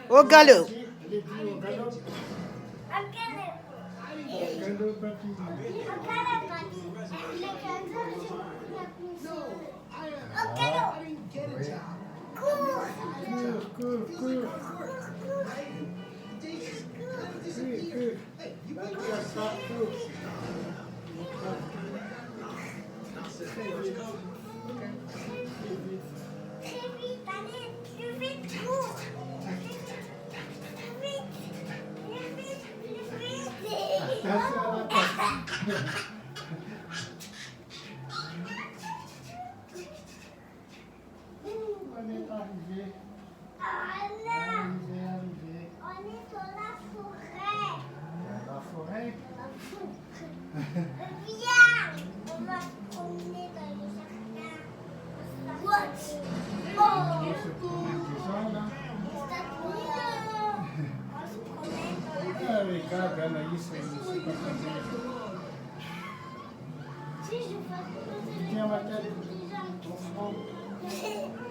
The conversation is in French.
Au galop. Elle est dit au galop. Au galop, papy. Cours, cours, cours. Là, tu as partout. Très vite. Très vite, allez, plus vite, cours. Attention à la tête. On est arrivé. Arrivé. On est dans la forêt. Dans la forêt. Viens, on va se promener dans le jardin. What? On se promène déjà là. On se promène dans la Ah, regarde, Anaïs, elle ne sait pas conduire. Si je fais Tiens ma tête. Ton front. déjà.